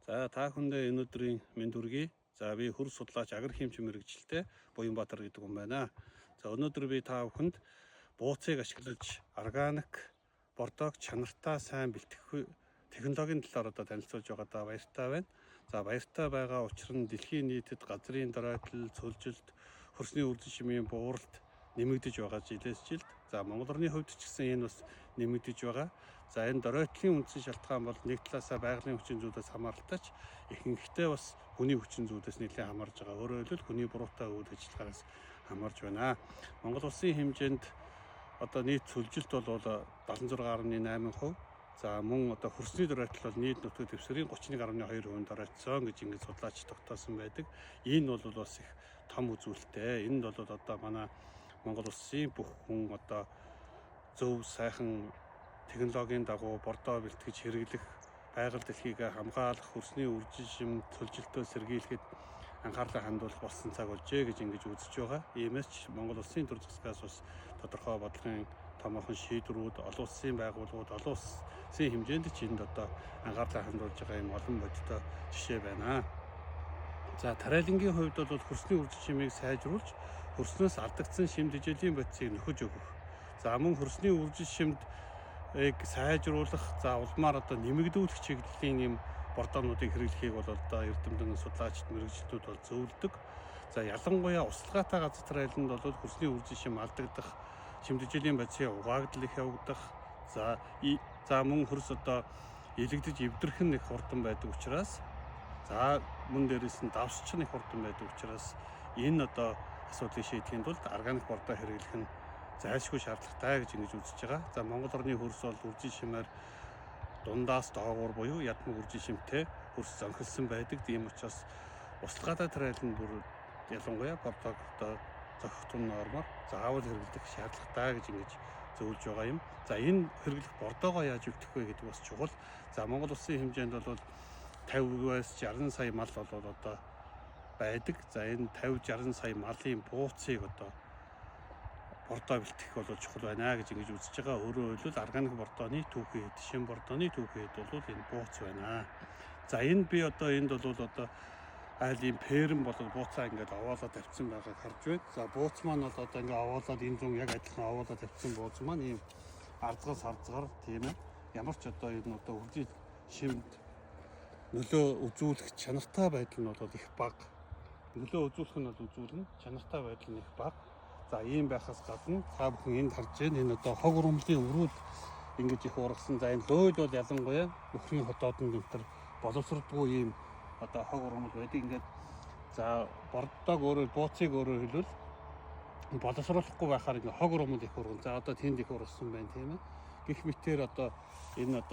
За та бүхэндээ энэ өдрийн мэнд хүргэе. За би хөрс судлаач агрохимч мэрэгчлээ Буянбаатар гэдэг хүн байна. За өнөөдөр би та бүхэнд бууцыг ашиглаж органик бордоог чанартай сайн бэлтгэх технологийн талаар танилцуулж байгаадаа баяртай байна. За баяртай байгаа учир нь дэлхийн нийтэд газрын дараалал, цөлжилт, хөрсний үрдэн шимийн бууралт нэмэгдэж байгаа жилээс жилд. За Монгол орны хувьд ч гэсэн энэ бас нэмэгдэж байгаа. За энэ доройтлын үндсэн шалтгаан бол нэг талаасаа байгалийн хүчин зүйлээс хамааралтай ч ихэнхдээ бас хүний хүчин зүйлээс нэлээд хамаарж байгаа. Өөрөөр хэлбэл хүний буруутай үйл ажиллагаараас хамаарж байна. Монгол улсын хэмжээнд нийт цөлжилт бол 76.8%. За мөн хөрсний доройтол бол нийт нутаг дэвсгэрийн 31.2% доройтсон гэж ингэж судлаач тогтоосон байдаг. Энэ бол бас их том үзүүлэлттэй. Энд бол манай Монгол улсын бүх хүн зөв сайхан технологийн дагуу бордоо бэлтгэж хэрэглэх, байгаль дэлхийг хамгаалах, хөрсний үржин шим цөлжилтөө сэргийлэхэд анхаарлаа хандуулах болсон цаг болжээ гэж ингэж үзэж байгаа. Иймээс ч Монгол улсын төр засгаас бас тодорхой бодлогын томоохон шийдвэрүүд, олон улсын байгууллагууд, олон улсын хэмжээнд ч энд анхаарлаа хандуулж байгаа юм олон бодиттой жишээ байна. За тариалангийн хувьд бол хөрсний үржин шимийг сайжруулж, хөрснөөс алдагдсан шим тэжээлийн бодисыг нөхөж өгөх. За мөн хөрсний үржин шимд сайжруулах, за улмаар нэмэгдүүлэх чиглэлийн юм бордоонуудыг хэрэглэхийг бол эрдэмтэн судлаачид мэрэгчлүүд бол зөвлөдөг. За ялангуяа услагаатай газар тариаланд бол хөрсний үржин шим алдагдах, шим тэжээлийн бодисын угаагдал их явагдах. За мөн хөрс илэгдэж эвдэрх нь их хурдан байдаг учраас, за мөн дээрээс нь давсч нь их хурдан байдаг учраас энэ асуудлыг шийдэхийн тулд органик бордоо хэрэглэх нь зайлшгүй шаардлагатай гэж ингэж үзэж байгаа. За Монгол орны хөрс бол үржин шимээр дундаас доогуур буюу ядмаг үржин шимтэй хөрс зонхилсон байдаг. Тийм учраас услагаатай тариалан бүр ялангуяа бордоог зохицох нормоор заавал хэрэглэх шаардлагатай гэж ингэж зөвлөж байгаа юм. За энэ хэрэглэх бордоогоо яаж өвтөх вэ гэдэг бас чухал. За Монгол улсын хэмжээнд бол 50-аас 60 сая мал бол байдаг. За энэ 50-60 сая малын бууцыг бордоо бэлтгэх бол чухал байна гэж ингэж үзэж байгаа. Өөрөөр хэлбэл органик бордооны түүхэд, шим бордооны түүхэд бол энэ бууц байна. За энэ би энд бол айлын ферм бол бууцаа ингээд овоолоод тавьсан байгааг харж байна. За бууц маань бол ингээд овоолоод энэ зүүн яг адилхан овоолоод тавьсан бууц маань ийм ардгал сарцгаар тийм ээ. Ямар ч энэ үржин шимд нөлөө үзүүлэх чанартай байдал нь бол их бага. Нөлөө үзүүлэх нь бол үзүүлнэ, чанартай байдал нь их бага. За ийм байхаас гадна та бүхэн энд харж байна. Энэ хог ургамлын өрүүд ингэж их ургасан. За энэ лойл бол ялангуяа нөхрийн хотоодны өнтер боловсролгүй ийм хог ургамл байдаг. Ингээд за бордоог өөрөөр бууцыг өөрөөр хэлбэл боловсруулахгүй байхаар ингээ хог ургамл их урган. За тэнд их ургасан байна тийм ээ. Гэх мэтээр энэ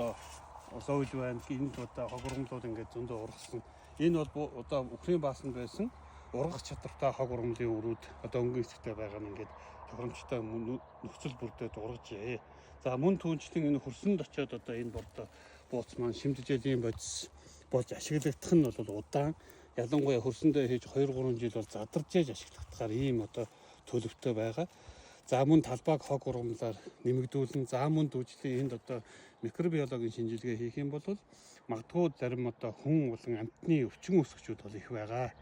лойл байна. Энд хог ургамлууд ингээд зөндөө ургасан. Энэ бол Украин баасанд байсан ургах чадвартай хог ургамлын өрүүд өнгийн хэсэгтээ байгаа нь ингээд тохиромжтой нөхцөл бүрдээд ургажээ. За мөн түүнчлэн энэ хөрсөнд очиод энэ бордоо бууц маань шим тэжээлийн бодис болж ашиглагдах нь бол удаан. Ялангуяа хөрсөндөө хийж 2-3 жил бол задарж ашиглахдахаар ийм төлөвтэй байгаа. За мөн талбайг хог ургамлаар нэмэгдүүлэн, за мөн дүүжлийн энд микробиологийн шинжилгээ хийх юм бол магадгүй зарим хүн болон амьтны өвчин үүсгчүүд бол их байгаа.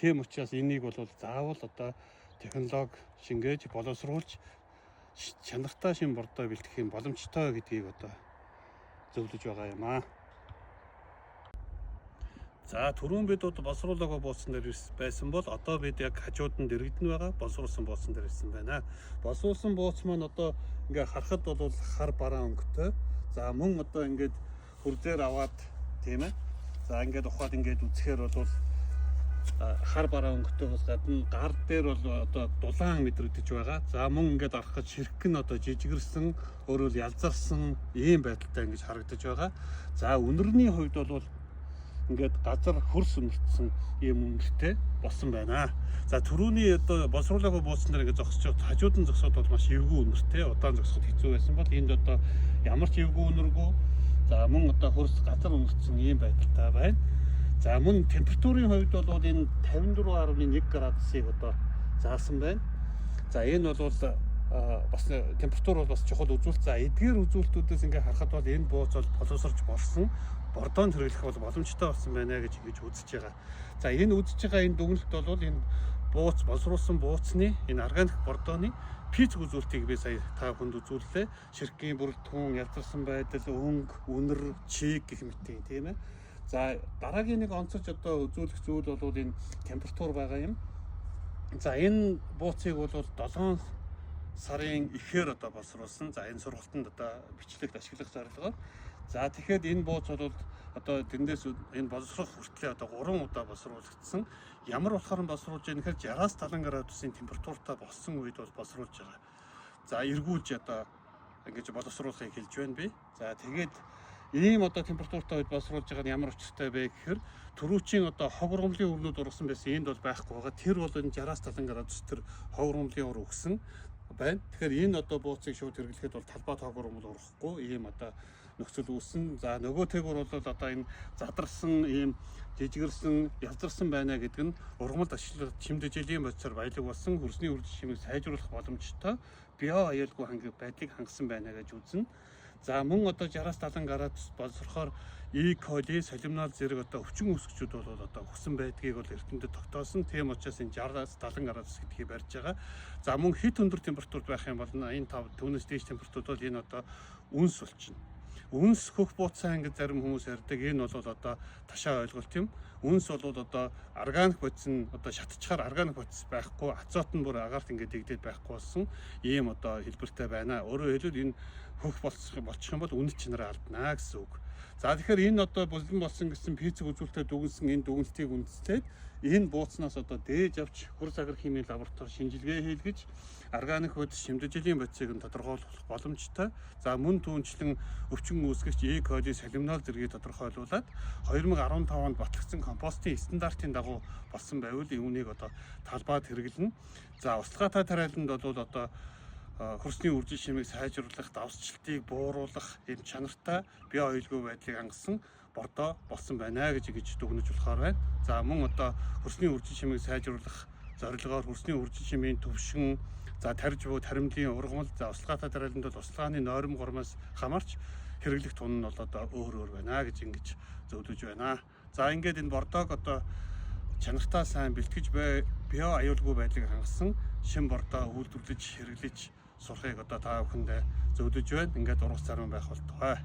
Тийм учраас энийг бол заавал технологи шингээж боловсруулж чанартай шим бордоо бэлтгэх юм боломжтой гэдгийг зөвлөж байгаа юм аа. За түрүүн бид боловсруулаагүй бууцсан дээр байсан бол бид яг хажууд нь дэрэгдэн байгаа боловсруулсан бууцсан дээр ирсэн байна. Боловсруулсан бууц маань ингээ харахад бол хар бараа өнгөтэй. За мөн ингээд хурдээр аваад тийм ээ. За ингээд ухаад ингээд үзэхээр бол хар бараа өнгөтэйгээс гадна гар дээр бол дулаан мэдрэгдэж байгаа. За мөн ингээд арахад ширхэг нь жижигэрсэн, өөрөөр ялзарсан ийм байдалтай ингэж харагдаж байгаа. За үнэрний хувьд бол ингээд газар хөрс өнөртсөн ийм үнэртэй болсон байна. За түрүүний боловсруулаагүй бууцсан дээр ингээд зогсож хажууд нь зогсоод бол маш эвгүй үнэртэй. Удаан зогсоход хэцүү байсан бол энд ямар ч эвгүй үнэргүй. За мөн хөрс газар өнөртсөн ийм байдалтай байна. За мөн температурын хувьд бол энэ 54.1 градусыг заасан байна. За энэ бол бас температур бол бас чухал үзүүлэлт. За эдгээр үзүүлэлтүүдээс ингээ харахад бол энэ бууз бол боловсрож борсон бордоонд хэрэглэх бол боломжтой болсон байна гэж ингэж үзэж байгаа. За энэ үзэж байгаа энэ дүгнэлт бол энэ бууц боловсруулсан бууцны энэ органик бордооны пH үзүүлэлтийг би сая та бүхэнд үзүүллээ. Ширхгийн бүрэлдэхүүн, ялзарсан байдал, өнгө, үнэр, чиг гэх мэтийн тийм ээ. За дараагийн нэг онцолж одоо үзүүлэх зүйл бол энэ температур байгаа юм. За энэ бууцыг бол 7 сарын ихээр одоо боловсруулсан. За энэ сургалтанд одоо бичлэгт ашиглах зорилгоор. За тэгэхээр энэ бууц бол одоо тэндээс энэ боловсрох хүртлээр одоо 3 удаа боловсруулагдсан. Ямар болохоор боловсруулж байгаа нөхөр 60-аас 70 градусын температуртай болсон үед бол боловсруулж байгаа. За эргүүлж одоо ингэж боловсруулахыг хэлж байна би. За тэгээд ийм одоо температуртай үед боловсруулж байгаа нь ямар учиртай вэ гэхээр төрүүчийн одоо хог ургамлын өрнүүд ургасан байсан энд бол байхгүй байгаа. Тэр бол энэ 60-аас 70 градус тэр хог ургамлын өр өгсөн байна. Тэгэхээр энэ одоо бууцыг шууд хэрэглэхэд бол талбай хог ургамл урахгүй ийм одоо нөхцөл үүссэн. За нөгөө тэгвэр бол одоо энэ задарсан ийм жижигэрсэн ялзарсан байна гэдэг нь ургамалд ашиглах чимдэжлийн бодисоор баялаг болсон хөрсний үржил чимийг сайжруулах боломжтой био аюулгүй байдлыг хангасан байна гэж үзнэ. За мөн одоо 60-аас 70 градус боловсрохоор E. coli, салиминал зэрэг одоо өвчин үүсгчүүд бол одоо өгсөн байдгийг бол эрдэмтэд тогтоосон. Тийм учраас энэ 60-аас 70 градус гэдгийг барьж байгаа. За мөн хит өндөр температурд байх юм бол энэ 5 түүнээс дээш температурд бол энэ одоо үнс болчихно. Үнс хөх бууцаа ингэ зарим хүмүүс ярьдаг. Энэ бол одоо ташаа ойлголт юм. Үнс бол одоо органик бодис нь одоо шатчихаар органик бодис байхгүй, ацот нь бүр агаарт ингэ дэгдээд байхгүй болсон ийм одоо хэлбэртэй байна. Өөрөөр хэлбэл энэ хөх болчих юм бол үнэт чанараа алднаа гэсэн үг. За тэгэхээр энэ одоо бүлгэн болсон гэсэн пH үзүүлэлтэд дүгнсэн энэ дүгнэлтийг үндэслээд энэ бууцнаас одоо дээж авч хөрс агар химийн лаборатори шинжилгээ хийлгэж органик бодис шимдэжлийн бодисыг нь тодорхойлох боломжтой. За мөн түүнчлэн өвчин үүсгэгч E. coli салиминал зэргийг тодорхойлуулад 2015 онд батлагдсан компостын стандартын дагуу болсон байвал үүнийг одоо талбайд хэрэглэнэ. За услахатай тариаланд бол одоо хөрсний үржил чимийг сайжруулах, давсчлтыг бууруулах эм чанартай био аюулгүй байдлыг хангасан бордоо болсон байна гэж дүгнэж болохоор байна. За мөн одоо хөрсний үржил чимийг сайжруулах зорилгоор хөрсний үржил чимийн төвшин, за тарж буй таримлын ургамал, за услахатай тариаланд бол услагааны нойром гормоос хамаарч хэрэглэх тун нь бол одоо өөр байна гэж ингэж зөвлөж байна. За ингээд энэ бордоог одоо чанартай сайн бэлтгэж био аюулгүй байдлыг хангасан шин бордоо үйлдвэрлэж хэрэглэж сурахыг одоо та бүхэндээ зөвлөж байна. Ингээд ургац зарим байх болтугай.